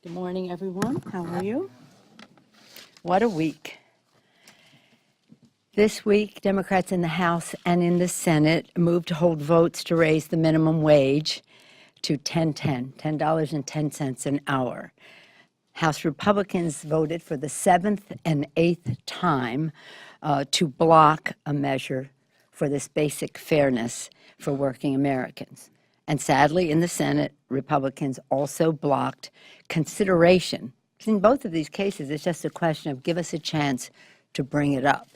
Good morning, everyone. How are you? What a week. This week, Democrats in the House and in the Senate moved to hold votes to raise the minimum wage to $10.10 an hour. House Republicans voted for the seventh and eighth time to block a measure for this basic fairness for working Americans. And sadly, in the Senate, Republicans also blocked consideration. In both of these cases, it's just a question of give us a chance to bring it up.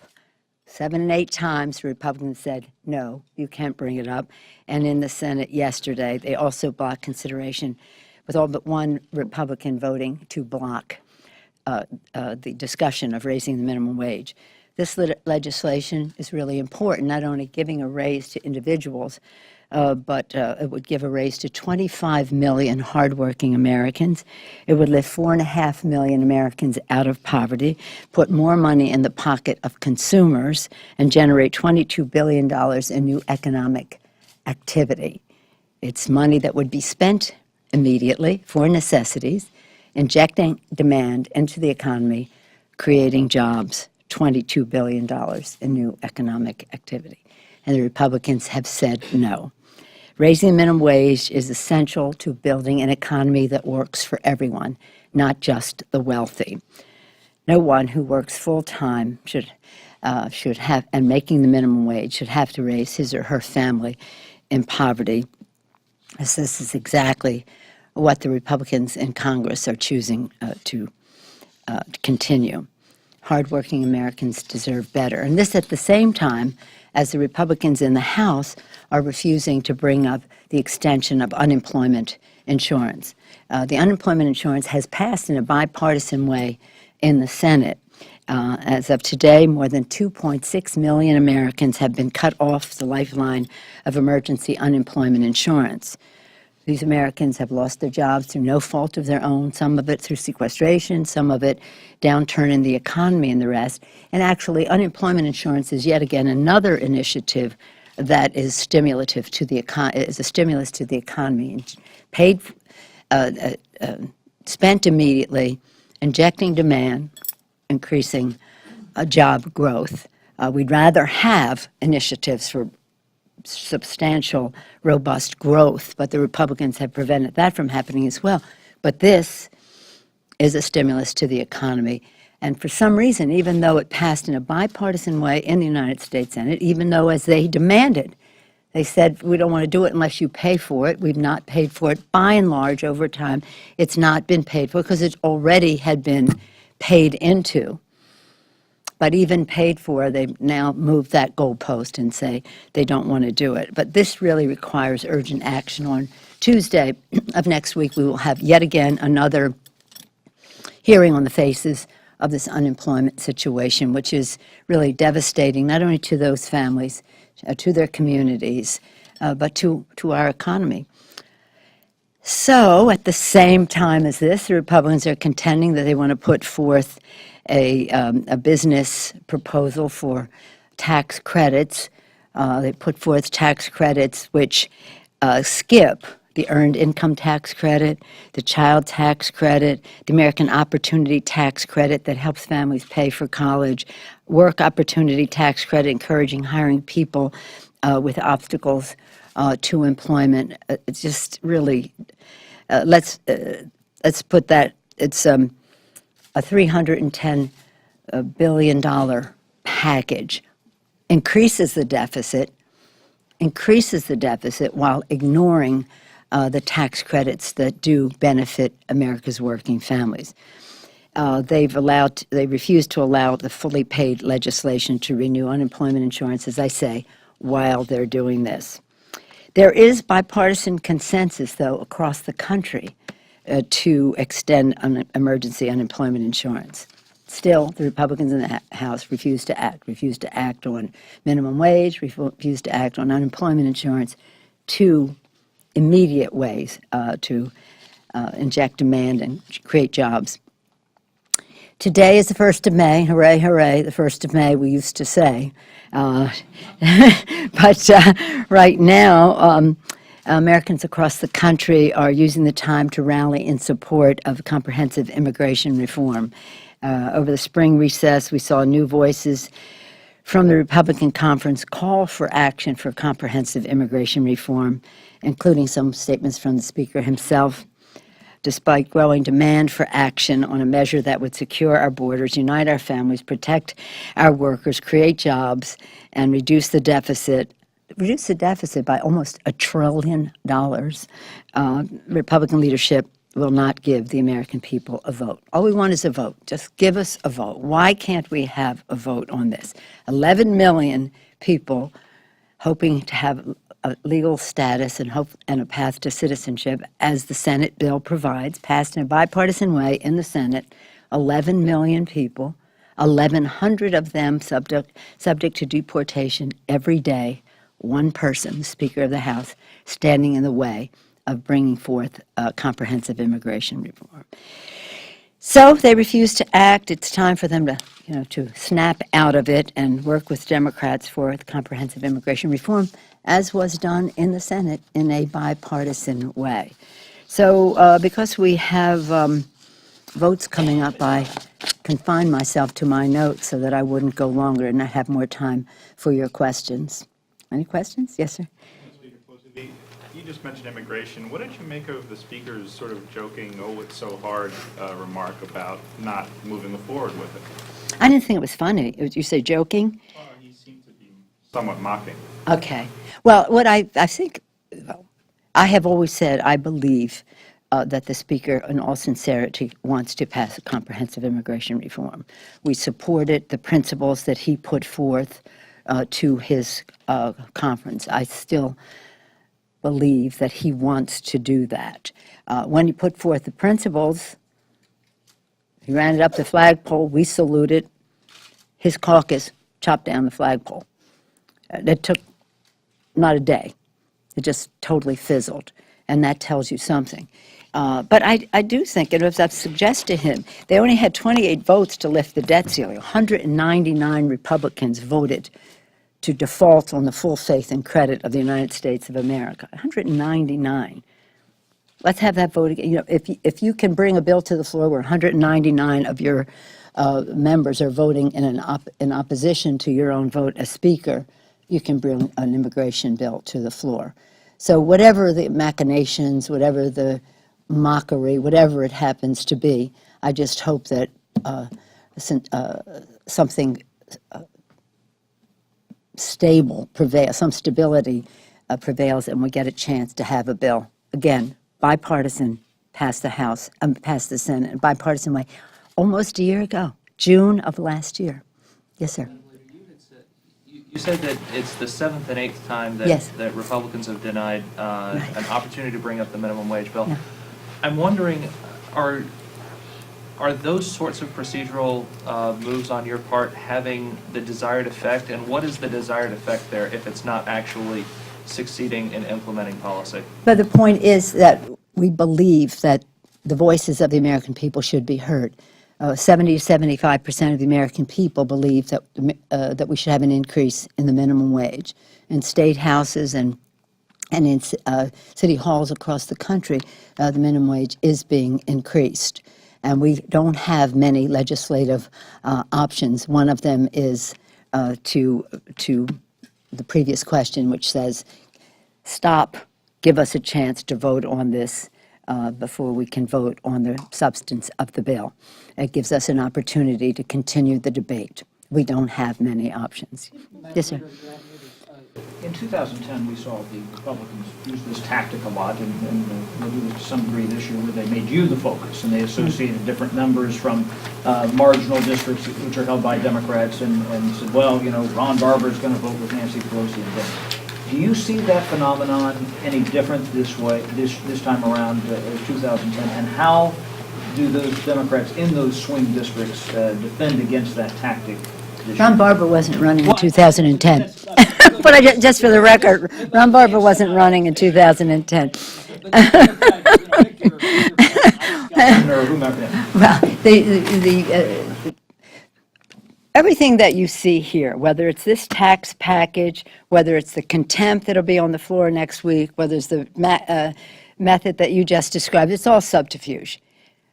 7 and 8 times, the Republicans said, no, you can't bring it up. And in the Senate yesterday, they also blocked consideration, with all but one Republican voting to block the discussion of raising the minimum wage. This legislation is really important, not only giving a raise to individuals, but it would give a raise to 25 million hardworking Americans. It would lift 4.5 million Americans out of poverty, put more money in the pocket of consumers, and generate $22 billion in new economic activity. It's money that would be spent immediately for necessities, injecting demand into the economy, creating jobs, $22 billion in new economic activity. And the Republicans have said no. Raising the minimum wage is essential to building an economy that works for everyone, not just the wealthy. No one who works full-time should have, and making the minimum wage, should have to raise his or her family in poverty, as this is exactly what the Republicans in Congress are choosing to continue. Hardworking Americans deserve better. And this at the same time as the Republicans in the House are refusing to bring up the extension of unemployment insurance. The unemployment insurance has passed in a bipartisan way in the Senate. As of today, more than 2.6 million Americans have been cut off the lifeline of emergency unemployment insurance. These Americans have lost their jobs through no fault of their own, some of it through sequestration, some of it downturn in the economy and the rest. And actually, unemployment insurance is yet again another initiative that is stimulative to the is a stimulus to the economy, and paid, spent immediately, injecting demand, increasing job growth. We'd rather have initiatives for substantial, robust growth, but the Republicans have prevented that from happening as well. But this is a stimulus to the economy. And for some reason, even though it passed in a bipartisan way in the United States Senate, even though as they demanded, they said, we don't want to do it unless you pay for it. We've not paid for it. By and large, over time, it's not been paid for because it already had been paid into. But even paid for, they've now moved that goalpost and say they don't want to do it. But this really requires urgent action. On Tuesday of next week, we will have yet again another hearing on the faces of this unemployment situation, which is really devastating, not only to those families, to their communities, but to our economy. So at the same time as this, the Republicans are contending that they want to put forth a business proposal for tax credits. They put forth tax credits which skip the Earned Income Tax Credit, the Child Tax Credit, the American Opportunity Tax Credit that helps families pay for college, Work Opportunity Tax Credit encouraging hiring people with obstacles to employment. It's just really, let's put that, it's a $310 billion package, increases the deficit while ignoring the tax credits that do benefit America's working families. They refused to allow the fully paid legislation to renew unemployment insurance, as I say, while they're doing this. There is bipartisan consensus, though, across the country to extend emergency unemployment insurance. Still, the Republicans in the House refuse to act on minimum wage, refuse to act on unemployment insurance, two immediate ways to inject demand and create jobs. Today is the 1st of May. Hooray, hooray, the 1st of May, we used to say. But right now, Americans across the country are using the time to rally in support of comprehensive immigration reform. Over the spring recess, we saw new voices from the Republican conference call for action for comprehensive immigration reform, including some statements from the Speaker himself. Despite growing demand for action on a measure that would secure our borders, unite our families, protect our workers, create jobs, and reduce the deficit by almost $1 trillion, Republican leadership will not give the American people a vote. All we want is a vote. Just give us a vote. Why can't we have a vote on this? 11 million people hoping to have a legal status and hope and a path to citizenship, as the Senate bill provides, passed in a bipartisan way in the Senate. 11 million people, 1,100 of them subject to deportation every day. One person, the Speaker of the House, standing in the way of bringing forth comprehensive immigration reform. So they refuse to act. It's time for them to snap out of it and work with Democrats for comprehensive immigration reform, as was done in the Senate in a bipartisan way. So because we have votes coming up, I confined myself to my notes so that I wouldn't go longer and not have more time for your questions. Any questions? Yes, sir. Leader Pelosi, you just mentioned immigration. What did you make of the Speaker's sort of joking, "Oh, it's so hard" remark about not moving forward with it? I didn't think it was funny. You say joking? Well, he seemed to be somewhat mocking. Okay. Well, what I think, I have always said I believe that the Speaker, in all sincerity, wants to pass a comprehensive immigration reform. We supported the principles that he put forth to his conference. I still believe that he wants to do that. When he put forth the principles, he ran it up the flagpole, we saluted. His caucus chopped down the flagpole. That took not a day. It just totally fizzled, and that tells you something. But I do think, and as I've suggested to him, they only had 28 votes to lift the debt ceiling. 199 Republicans voted to default on the full faith and credit of the United States of America. 199. Let's have that vote again. If you can bring a bill to the floor where 199 of your members are voting in opposition to your own vote as Speaker, you can bring an immigration bill to the floor. So whatever the machinations, whatever the mockery, whatever it happens to be, I just hope that something stable prevails, some stability prevails, and we get a chance to have a bill. Again, bipartisan, passed the House, passed the Senate, bipartisan way, almost a year ago, June of last year. Yes, sir. You said that it's the 7th and 8th time that, yes, that Republicans have denied right, an opportunity to bring up the minimum wage bill. Yeah. I'm wondering, are those sorts of procedural moves on your part having the desired effect, and what is the desired effect there if it's not actually succeeding in implementing policy? But the point is that we believe that the voices of the American people should be heard. 70 to 75% of the American people believe that that we should have an increase in the minimum wage. In state houses and in city halls across the country, the minimum wage is being increased. And we don't have many legislative options. One of them is to the previous question, which says, stop, give us a chance to vote on this before we can vote on the substance of the bill. It gives us an opportunity to continue the debate. We don't have many options. Yes, sir. In 2010, we saw the Republicans use this tactic a lot, and they'll do this to some degree this year, where they made you the focus, and they associated different numbers from marginal districts which are held by Democrats, and said, well, Ron Barber is going to vote with Nancy Pelosi and things. Do you see that phenomenon any different this time around, 2010, and how do those Democrats in those swing districts defend against that tactic? Ron Barber wasn't running in 2010. But just for the record, Ron Barber wasn't running in 2010. Well, everything that you see here, whether it's this tax package, whether it's the contempt that'll be on the floor next week, whether it's the method that you just described, it's all subterfuge.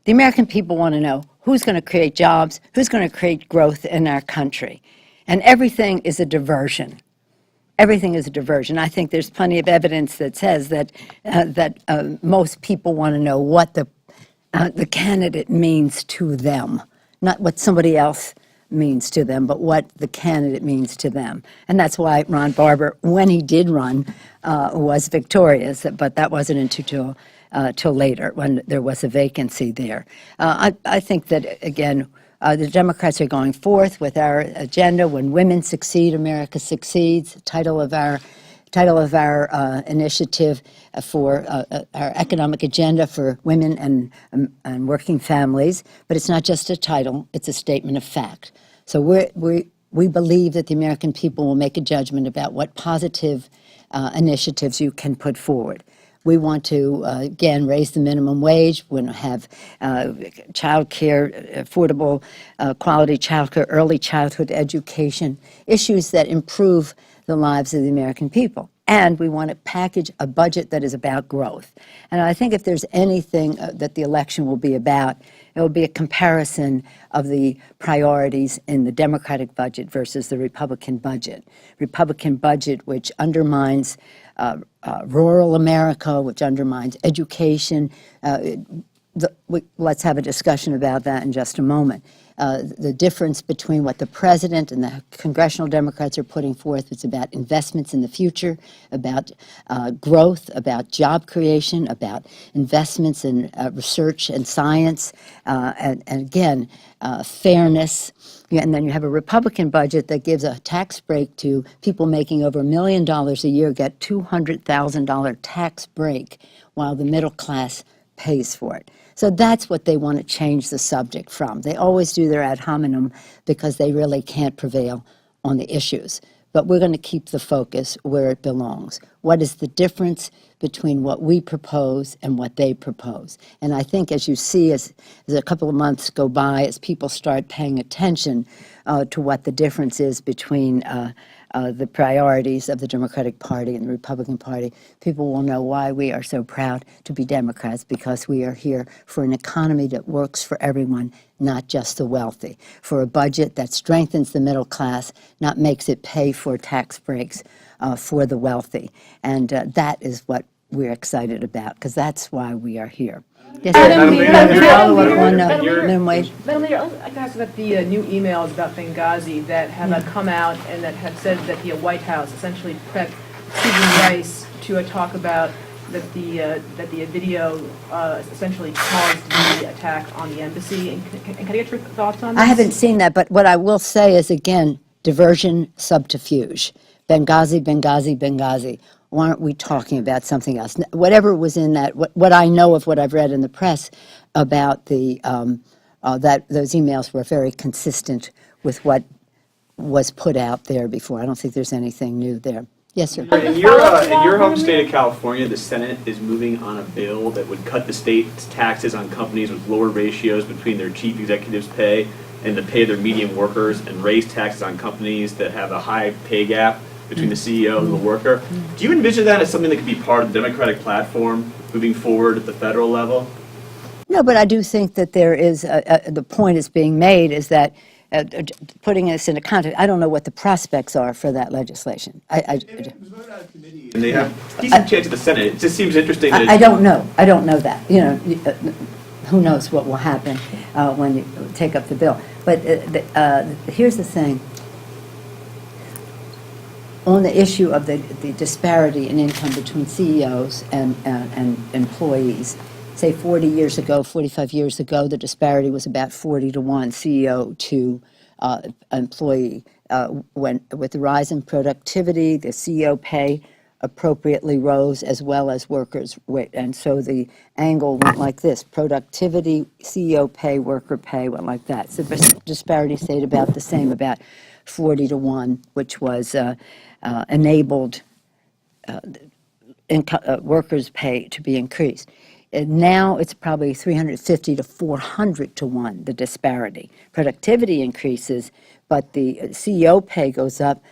The American people want to know who's going to create jobs, who's going to create growth in our country. And everything is a diversion. Everything is a diversion. I think there's plenty of evidence that says that most people want to know what the candidate means to them, not what somebody else means to them, but what the candidate means to them. And that's why Ron Barber, when he did run, was victorious, but that wasn't until till later when there was a vacancy there. I think that, again, the Democrats are going forth with our agenda. When women succeed, America succeeds. Title of our initiative for our economic agenda for women and working families. But it's not just a title; it's a statement of fact. So we believe that the American people will make a judgment about what positive initiatives you can put forward. We want to, again, raise the minimum wage. We want to have child care, affordable, quality child care, early childhood education, issues that improve the lives of the American people. And we want to package a budget that is about growth. And I think if there's anything that the election will be about, it will be a comparison of the priorities in the Democratic budget versus the Republican budget. Republican budget, which undermines rural America, which undermines education. Let's have a discussion about that in just a moment. The difference between what the president and the congressional Democrats are putting forth is about investments in the future, about growth, about job creation, about investments in research and science, and again, fairness. And then you have a Republican budget that gives a tax break to people making over $1 million a year, get $200,000 tax break, while the middle class pays for it. So that's what they want to change the subject from. They always do their ad hominem because they really can't prevail on the issues. But we're going to keep the focus where it belongs. What is the difference between what we propose and what they propose? And I think as you see, as a couple of months go by, as people start paying attention to what the difference is between the priorities of the Democratic Party and the Republican Party, people will know why we are so proud to be Democrats, because we are here for an economy that works for everyone, not just the wealthy, for a budget that strengthens the middle class, not makes it pay for tax breaks for the wealthy. And that is what we're excited about, because that's why we are here. Yes, Madam Leader, Leader, follow up on Madam Leader, minimum wage. Madam Leader, I'd like to ask about the new emails about Benghazi that have come out and that have said that the White House essentially prepped Susan Rice to talk about that the video essentially caused the attack on the embassy. And can I get your thoughts on this? I haven't seen that, but what I will say is, again, diversion, subterfuge. Benghazi, Benghazi, Benghazi. Why aren't we talking about something else? Whatever was in that, what I know of what I've read in the press about the that those emails were very consistent with what was put out there before. I don't think there's anything new there. Yes, sir. In your home state of California, the Senate is moving on a bill that would cut the state's taxes on companies with lower ratios between their chief executives' pay and the pay of their median workers, and raise taxes on companies that have a high pay gap between the CEO and the worker. Do you envision that as something that could be part of the Democratic platform moving forward at the federal level? No, but I do think that there is, the point is being made is that putting this into context, I don't know what the prospects are for that legislation. It was voted out of committee, and they have a decent chance at the Senate. It just seems interesting that I don't know. I don't know that. You know, who knows what will happen when you take up the bill. But here's the thing. On the issue of the disparity in income between CEOs and employees, say 40 years ago, 45 years ago, the disparity was about 40 to 1 CEO to employee. With the rise in productivity, the CEO pay appropriately rose as well as workers' and so the angle went like this: productivity, CEO pay, worker pay went like that. So the disparity stayed about the same, about 40 to 1, which was enabled workers' pay to be increased. And now it's probably 350 to 400 to 1, the disparity. Productivity increases, but the CEO pay goes up,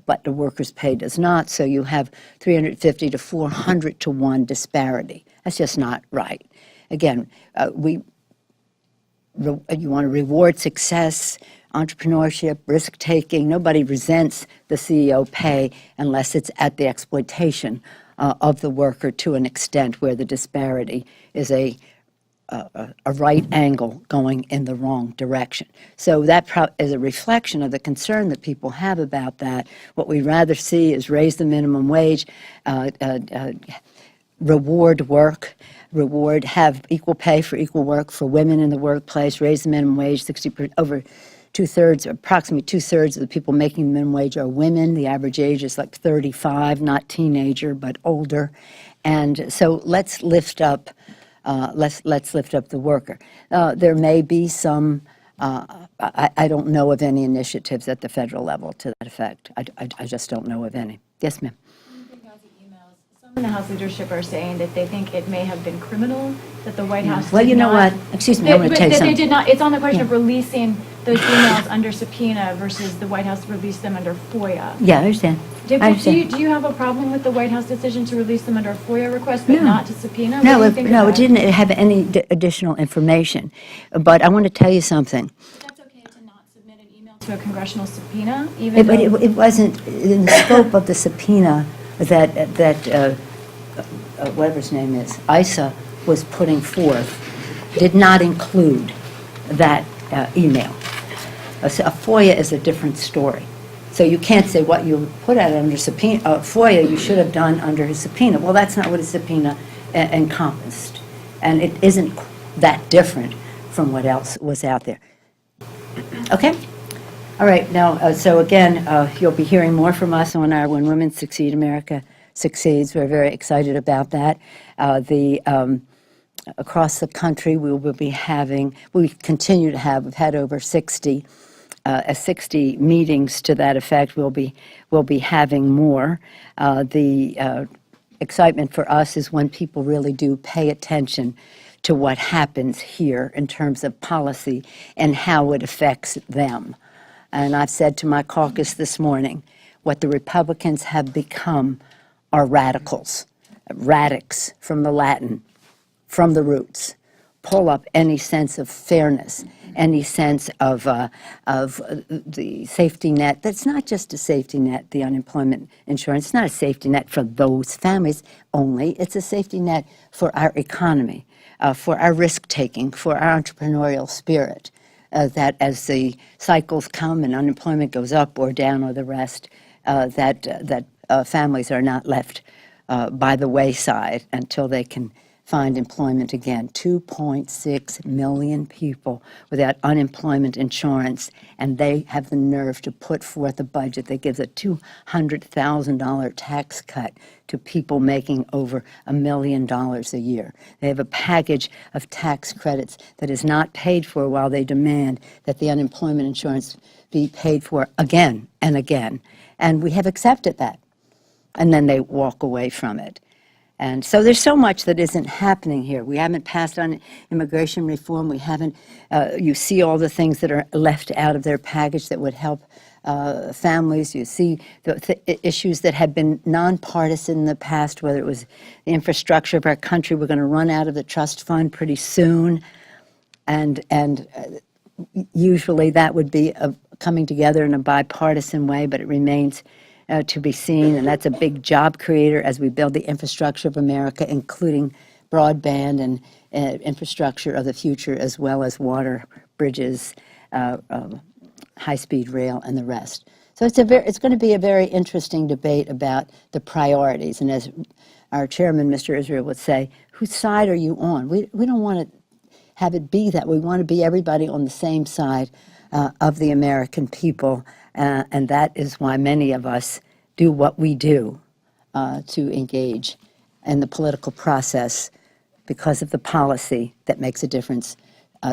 but the workers' pay does not, so you have 350 to 400 to 1 disparity. That's just not right. Again, you want to reward success, entrepreneurship, risk-taking. Nobody resents the CEO pay unless it's at the exploitation of the worker to an extent where the disparity is a right angle going in the wrong direction. So that is a reflection of the concern that people have about that. What we'd rather see is raise the minimum wage, reward work, have equal pay for equal work for women in the workplace, raise the minimum wage. Over two-thirds, approximately two-thirds of the people making the minimum wage are women. The average age is like 35, not teenager, but older. And so let's lift up the worker. There may be some, I don't know of any initiatives at the federal level to that effect. I just don't know of any. Yes, ma'am. Some in the House leadership are saying that they think it may have been criminal, that the White House Well, did you know not- what? Excuse me, I'm going to that tell you they something. did not, it's on the question of Yeah. releasing those emails under subpoena versus the White House released them under FOIA. Yeah, I understand. Do I understand. do you have a problem with the White House decision to release them under a FOIA request, but No. not to subpoena? What No, do you think of no, it that? didn't have any additional information. But I want to tell you something. That's okay to not submit an email to a congressional subpoena, even But though... it wasn't in the scope of the subpoena that whatever his name is, ISA was putting forth, did not include that email. A FOIA is a different story. So you can't say what you put out under subpoena, FOIA you should have done under his subpoena. Well, that's not what a subpoena encompassed. And it isn't that different from what else was out there. Okay? All right, now, so again, you'll be hearing more from us on our When Women Succeed, America Succeeds. We're very excited about that. Across the country, we continue to have, we've had over 60 meetings to that effect. We'll be having more. The excitement for us is when people really do pay attention to what happens here in terms of policy and how it affects them. And I've said to my caucus this morning, what the Republicans have become are radicals, radix from the Latin, from the roots. Pull up any sense of fairness, any sense of the safety net. That's not just a safety net, the unemployment insurance. It's not a safety net for those families only. It's a safety net for our economy, for our risk-taking, for our entrepreneurial spirit, that as the cycles come and unemployment goes up or down or the rest, that families are not left by the wayside until they can find employment again. 2.6 million people without unemployment insurance, and they have the nerve to put forth a budget that gives a $200,000 tax cut to people making over $1 million a year. They have a package of tax credits that is not paid for while they demand that the unemployment insurance be paid for again and again. And we have accepted that. And then they walk away from it. And so there's so much that isn't happening here. We haven't passed on immigration reform. We haven't, you see all the things that are left out of their package that would help families. You see the issues that have been nonpartisan in the past, whether it was the infrastructure of our country. We're going to run out of the trust fund pretty soon. And usually that would be coming together in a bipartisan way, but it remains to be seen, and that's a big job creator as we build the infrastructure of America, including broadband and infrastructure of the future, as well as water, bridges, high-speed rail, and the rest. So it's going to be a very interesting debate about the priorities, and as our chairman, Mr. Israel, would say, whose side are you on? We don't want to have it be that. We want to be everybody on the same side of the American people. And that is why many of us do what we do to engage in the political process, because of the policy that makes a difference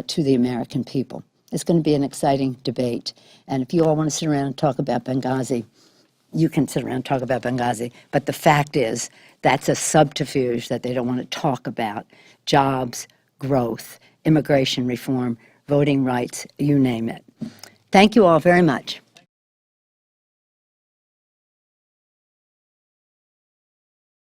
to the American people. It's going to be an exciting debate. And if you all want to sit around and talk about Benghazi, you can sit around and talk about Benghazi. But the fact is, that's a subterfuge that they don't want to talk about. Jobs, growth, immigration reform, voting rights, you name it. Thank you all very much.